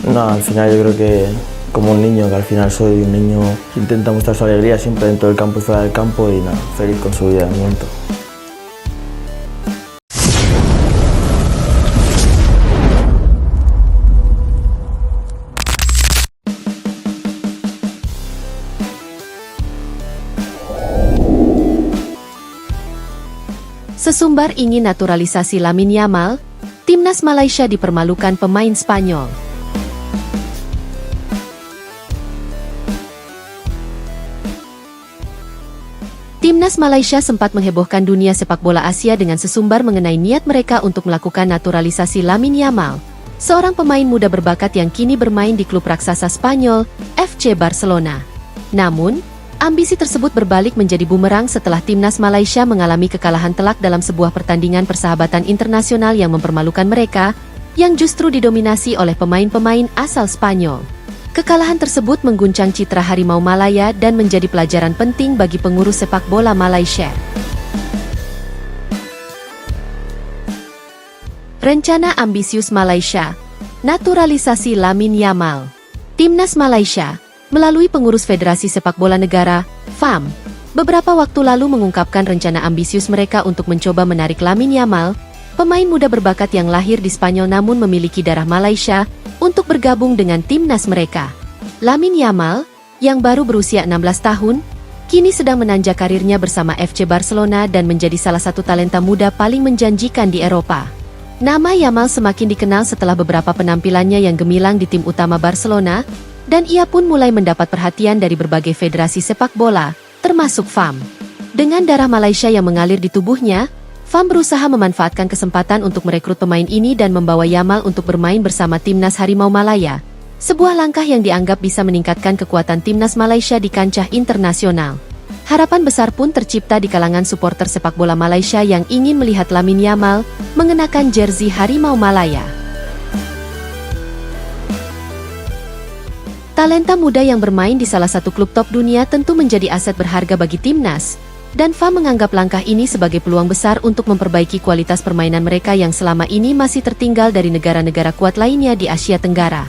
No, al final yo creo que como un niño, que al final soy un niño que intenta mostrar su alegría siempre dentro del campo y fuera del campo y nada, feliz con su vida de momento. Sesumbar ingin naturalisasi Lamine Yamal, timnas Malaysia dipermalukan pemain Spanyol. Timnas Malaysia sempat menghebohkan dunia sepak bola Asia dengan sesumbar mengenai niat mereka untuk melakukan naturalisasi Lamine Yamal, seorang pemain muda berbakat yang kini bermain di klub raksasa Spanyol, FC Barcelona. Namun, ambisi tersebut berbalik menjadi bumerang setelah timnas Malaysia mengalami kekalahan telak dalam sebuah pertandingan persahabatan internasional yang mempermalukan mereka, yang justru didominasi oleh pemain-pemain asal Spanyol. Kekalahan tersebut mengguncang citra Harimau Malaya dan menjadi pelajaran penting bagi pengurus sepak bola Malaysia. Rencana ambisius Malaysia, naturalisasi Lamine Yamal. Timnas Malaysia, melalui pengurus Federasi Sepak Bola Negara, FAM, beberapa waktu lalu mengungkapkan rencana ambisius mereka untuk mencoba menarik Lamine Yamal, pemain muda berbakat yang lahir di Spanyol namun memiliki darah Malaysia, untuk bergabung dengan timnas mereka. Lamine Yamal, yang baru berusia 16 tahun, kini sedang menanjak karirnya bersama FC Barcelona dan menjadi salah satu talenta muda paling menjanjikan di Eropa. Nama Yamal semakin dikenal setelah beberapa penampilannya yang gemilang di tim utama Barcelona, dan ia pun mulai mendapat perhatian dari berbagai federasi sepak bola, termasuk FAM. Dengan darah Malaysia yang mengalir di tubuhnya, FAM berusaha memanfaatkan kesempatan untuk merekrut pemain ini dan membawa Yamal untuk bermain bersama timnas Harimau Malaya, sebuah langkah yang dianggap bisa meningkatkan kekuatan timnas Malaysia di kancah internasional. Harapan besar pun tercipta di kalangan supporter sepak bola Malaysia yang ingin melihat Lamine Yamal mengenakan jersey Harimau Malaya. Talenta muda yang bermain di salah satu klub top dunia tentu menjadi aset berharga bagi timnas, dan FAM menganggap langkah ini sebagai peluang besar untuk memperbaiki kualitas permainan mereka yang selama ini masih tertinggal dari negara-negara kuat lainnya di Asia Tenggara.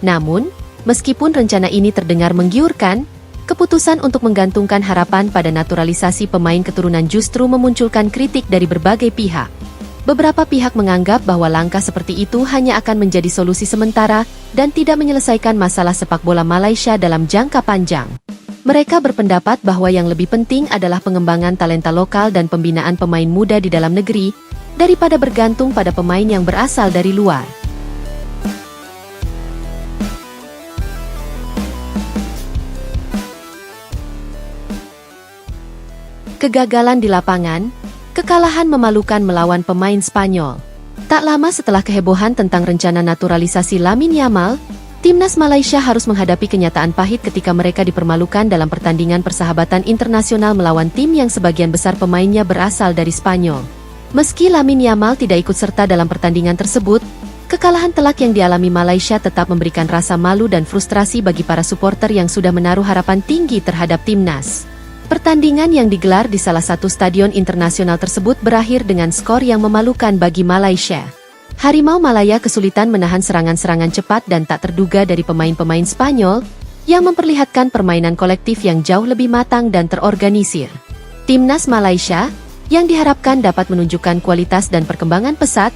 Namun, meskipun rencana ini terdengar menggiurkan, keputusan untuk menggantungkan harapan pada naturalisasi pemain keturunan justru memunculkan kritik dari berbagai pihak. Beberapa pihak menganggap bahwa langkah seperti itu hanya akan menjadi solusi sementara dan tidak menyelesaikan masalah sepak bola Malaysia dalam jangka panjang. Mereka berpendapat bahwa yang lebih penting adalah pengembangan talenta lokal dan pembinaan pemain muda di dalam negeri, daripada bergantung pada pemain yang berasal dari luar. Kegagalan di lapangan, kekalahan memalukan melawan pemain Spanyol. Tak lama setelah kehebohan tentang rencana naturalisasi Lamine Yamal, timnas Malaysia harus menghadapi kenyataan pahit ketika mereka dipermalukan dalam pertandingan persahabatan internasional melawan tim yang sebagian besar pemainnya berasal dari Spanyol. Meski Lamine Yamal tidak ikut serta dalam pertandingan tersebut, kekalahan telak yang dialami Malaysia tetap memberikan rasa malu dan frustrasi bagi para supporter yang sudah menaruh harapan tinggi terhadap timnas. Pertandingan yang digelar di salah satu stadion internasional tersebut berakhir dengan skor yang memalukan bagi Malaysia. Harimau Malaya kesulitan menahan serangan-serangan cepat dan tak terduga dari pemain-pemain Spanyol, yang memperlihatkan permainan kolektif yang jauh lebih matang dan terorganisir. Timnas Malaysia, yang diharapkan dapat menunjukkan kualitas dan perkembangan pesat,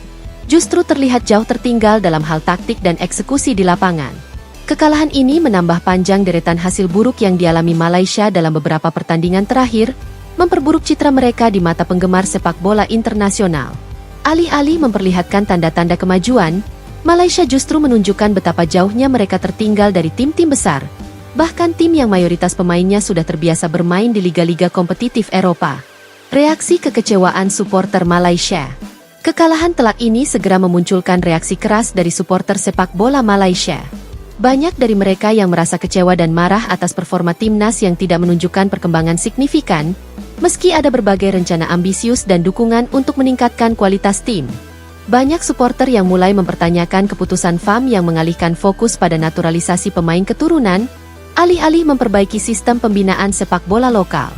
justru terlihat jauh tertinggal dalam hal taktik dan eksekusi di lapangan. Kekalahan ini menambah panjang deretan hasil buruk yang dialami Malaysia dalam beberapa pertandingan terakhir, memperburuk citra mereka di mata penggemar sepak bola internasional. Alih-alih memperlihatkan tanda-tanda kemajuan, Malaysia justru menunjukkan betapa jauhnya mereka tertinggal dari tim-tim besar, bahkan tim yang mayoritas pemainnya sudah terbiasa bermain di liga-liga kompetitif Eropa. Reaksi kekecewaan supporter Malaysia. Kekalahan telak ini segera memunculkan reaksi keras dari supporter sepak bola Malaysia. Banyak dari mereka yang merasa kecewa dan marah atas performa timnas yang tidak menunjukkan perkembangan signifikan, meski ada berbagai rencana ambisius dan dukungan untuk meningkatkan kualitas tim. Banyak supporter yang mulai mempertanyakan keputusan FAM yang mengalihkan fokus pada naturalisasi pemain keturunan, alih-alih memperbaiki sistem pembinaan sepak bola lokal.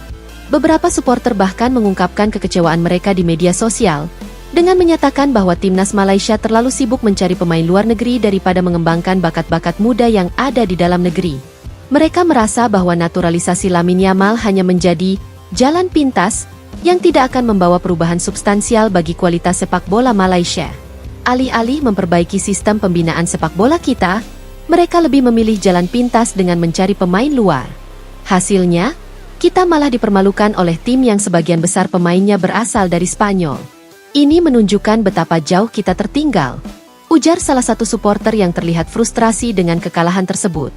Beberapa supporter bahkan mengungkapkan kekecewaan mereka di media sosial, dengan menyatakan bahwa timnas Malaysia terlalu sibuk mencari pemain luar negeri daripada mengembangkan bakat-bakat muda yang ada di dalam negeri. Mereka merasa bahwa naturalisasi Lamine Yamal hanya menjadi jalan pintas yang tidak akan membawa perubahan substansial bagi kualitas sepak bola Malaysia. Alih-alih memperbaiki sistem pembinaan sepak bola kita, mereka lebih memilih jalan pintas dengan mencari pemain luar. Hasilnya, kita malah dipermalukan oleh tim yang sebagian besar pemainnya berasal dari Spanyol. Ini menunjukkan betapa jauh kita tertinggal, ujar salah satu supporter yang terlihat frustrasi dengan kekalahan tersebut.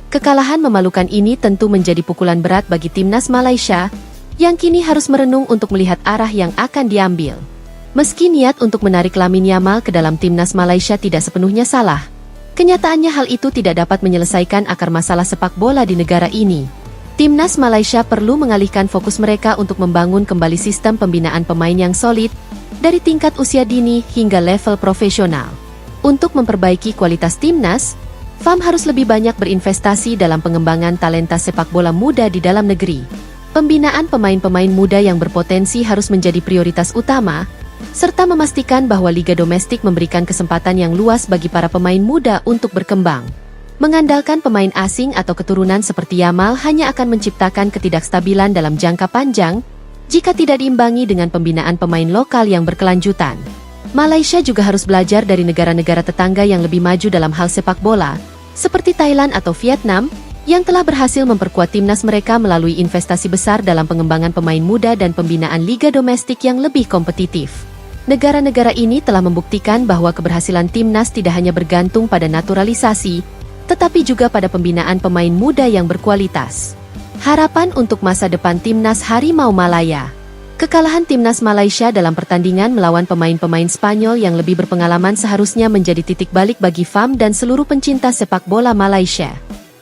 Kekalahan memalukan ini tentu menjadi pukulan berat bagi timnas Malaysia, yang kini harus merenung untuk melihat arah yang akan diambil. Meski niat untuk menarik Lamine Yamal ke dalam timnas Malaysia tidak sepenuhnya salah, kenyataannya hal itu tidak dapat menyelesaikan akar masalah sepak bola di negara ini. Timnas Malaysia perlu mengalihkan fokus mereka untuk membangun kembali sistem pembinaan pemain yang solid, dari tingkat usia dini hingga level profesional. Untuk memperbaiki kualitas timnas, FAM harus lebih banyak berinvestasi dalam pengembangan talenta sepak bola muda di dalam negeri. Pembinaan pemain-pemain muda yang berpotensi harus menjadi prioritas utama, serta memastikan bahwa liga domestik memberikan kesempatan yang luas bagi para pemain muda untuk berkembang. Mengandalkan pemain asing atau keturunan seperti Yamal hanya akan menciptakan ketidakstabilan dalam jangka panjang, jika tidak diimbangi dengan pembinaan pemain lokal yang berkelanjutan. Malaysia juga harus belajar dari negara-negara tetangga yang lebih maju dalam hal sepak bola, seperti Thailand atau Vietnam, yang telah berhasil memperkuat timnas mereka melalui investasi besar dalam pengembangan pemain muda dan pembinaan liga domestik yang lebih kompetitif. Negara-negara ini telah membuktikan bahwa keberhasilan timnas tidak hanya bergantung pada naturalisasi, tetapi juga pada pembinaan pemain muda yang berkualitas. Harapan untuk masa depan timnas Harimau Malaya. Kekalahan timnas Malaysia dalam pertandingan melawan pemain-pemain Spanyol yang lebih berpengalaman seharusnya menjadi titik balik bagi FAM dan seluruh pencinta sepak bola Malaysia.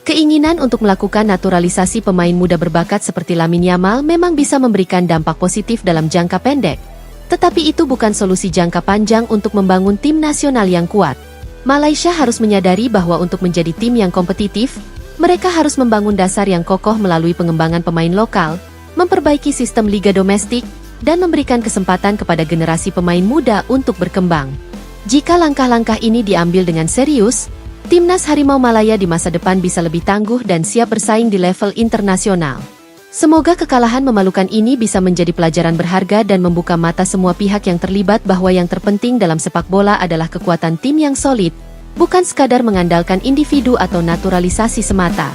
Keinginan untuk melakukan naturalisasi pemain muda berbakat seperti Lamine Yamal memang bisa memberikan dampak positif dalam jangka pendek. Tetapi itu bukan solusi jangka panjang untuk membangun tim nasional yang kuat. Malaysia harus menyadari bahwa untuk menjadi tim yang kompetitif, mereka harus membangun dasar yang kokoh melalui pengembangan pemain lokal, memperbaiki sistem liga domestik, dan memberikan kesempatan kepada generasi pemain muda untuk berkembang. Jika langkah-langkah ini diambil dengan serius, timnas Harimau Malaya di masa depan bisa lebih tangguh dan siap bersaing di level internasional. Semoga kekalahan memalukan ini bisa menjadi pelajaran berharga dan membuka mata semua pihak yang terlibat bahwa yang terpenting dalam sepak bola adalah kekuatan tim yang solid, bukan sekadar mengandalkan individu atau naturalisasi semata.